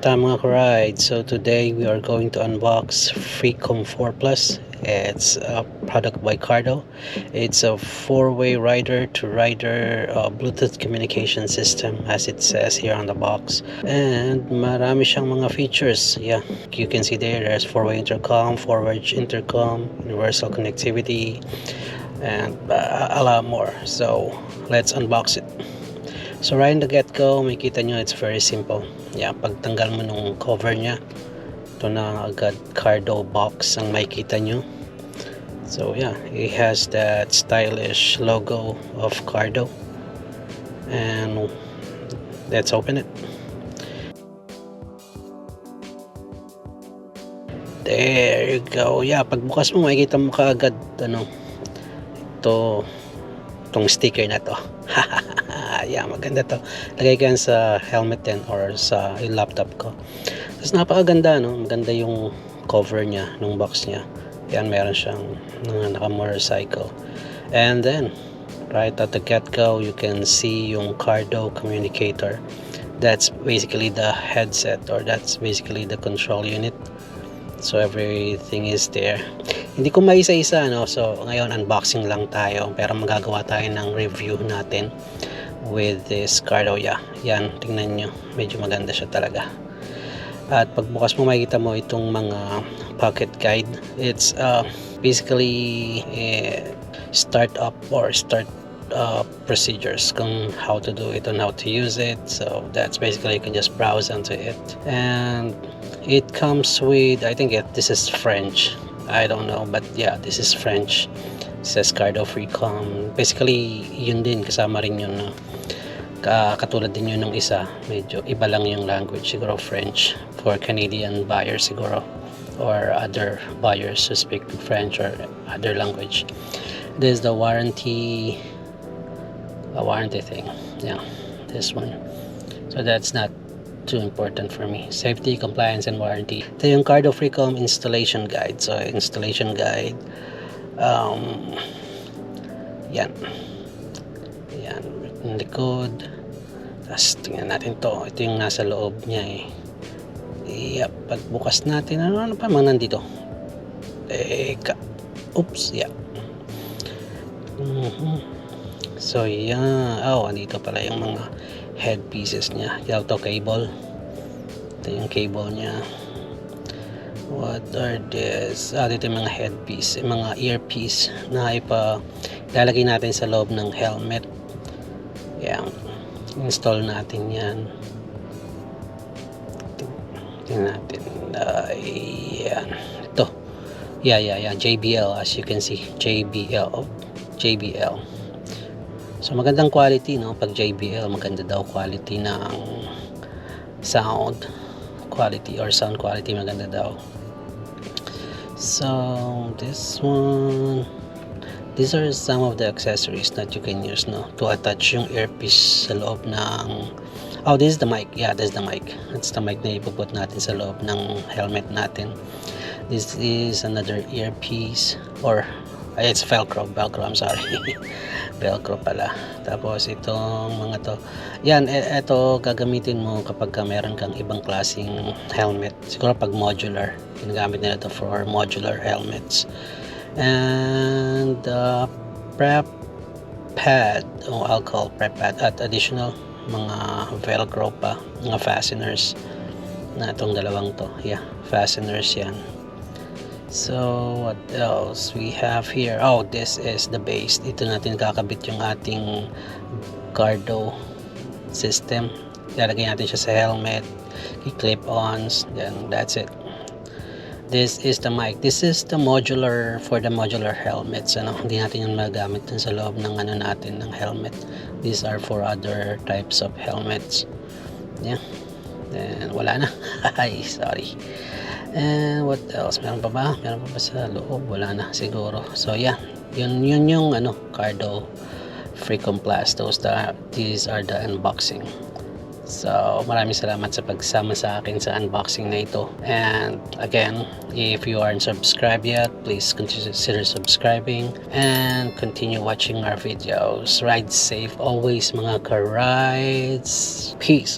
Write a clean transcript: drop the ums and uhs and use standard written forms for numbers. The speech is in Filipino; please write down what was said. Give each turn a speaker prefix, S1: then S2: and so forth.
S1: Kamusta mga ka-ride? So today we are going to unbox FREECOM 4 Plus. It's a product by Cardo. It's a four-way rider-to-rider Bluetooth communication system, as it says here on the box. And marami siyang mga features. Yeah, you can see there's four-way intercom, forward intercom, universal connectivity, and a lot more. So let's unbox it. So right in the get-go, makita nyo, it's very simple. Yeah, pagtanggal mo nung cover niya, ito na agad Cardo box ang makita nyo. So yeah, it has that stylish logo of Cardo. And let's open it. There you go. Yeah, pagbukas mo, makikita mo kaagad itong sticker na to. Yeah, maganda to. Lagay ko yan sa helmet din or sa laptop ko. Tapos napakaganda, no? Maganda yung cover niya, nung box niya. Yan, meron siyang naka-motorcycle. And then, right at the get-go, you can see yung Cardo communicator. That's basically the headset, or that's basically the control unit. So everything is there. Hindi ko maisa-isa, no? So ngayon unboxing lang tayo, pero magagawa tayo ng review natin with this Cardo. Yeah, yan, tingnan nyo, medyo maganda siya talaga. At pagbukas mo, makikita mo itong mga pocket guide. It's basically start procedures kung how to do it and how to use it. So that's basically, you can just browse onto it. And it comes with, I think this is French, I don't know, but yeah, this is French. It says Cardo FREECOM. Basically yun din, kasama rin yun, no? Katulad din yun ng isa, medyo iba lang yung language, siguro French for Canadian buyers siguro, or other buyers who speak French or other language. This is the warranty thing. Yeah, this one. So that's not too important for me. Safety, compliance, and warranty. Ito yung Cardo FREECOM installation guide. So installation guide, yan written likod. Tapos tingnan natin to. Ito yung nasa loob niya eh. Yep, pagbukas natin, ano pa mga nandito? Oops, yeah. So yeah, andito pala yung mga headpieces niya. Yung cable. Ito yung cable niya. What are this? Dito yung mga headpiece, yung mga earpiece na ilalagay natin sa loob ng helmet. Yan, install natin yan. Tingnan natin. Yan, ito. Yeah, JBL, as you can see, JBL. So magandang quality, no? Pag JBL, maganda daw quality ng sound quality, or sound quality, maganda daw. So this one, these are some of the accessories that you can use, no, to attach yung earpiece sa loob ng, this is the mic. Yeah, this is the mic. That's the mic na ipuput natin sa loob ng helmet natin. This is another earpiece, or it's Velcro, I'm sorry. Velcro pala. Tapos itong mga to, yan, ito gagamitin mo kapag meron kang ibang klaseng helmet. Siguro pag modular, ginagamit nila ito for modular helmets. And prep pad, alcohol prep pad, at additional mga Velcro pa, mga fasteners na itong dalawang to. Yeah, fasteners yan. So what else we have here? This is the base. Dito natin kakabit yung ating Cardo system. Lalagay natin siya sa helmet, clip-ons, then that's it. This is the mic. This is the modular, for the modular helmets. Hindi natin yung magamit dun sa loob ng natin, ng helmet. These are for other types of helmets. Yeah. Then wala na. Ay, sorry. And what else? Meron pa ba? Meron pa ba sa loob? Wala na siguro. So yeah, yun yung Cardo FREECOM Plus. These are the unboxing. So maraming salamat sa pagsama sa akin sa unboxing na ito. And again, if you aren't subscribed yet, please consider subscribing and continue watching our videos. Ride safe always mga ka-rides. Peace.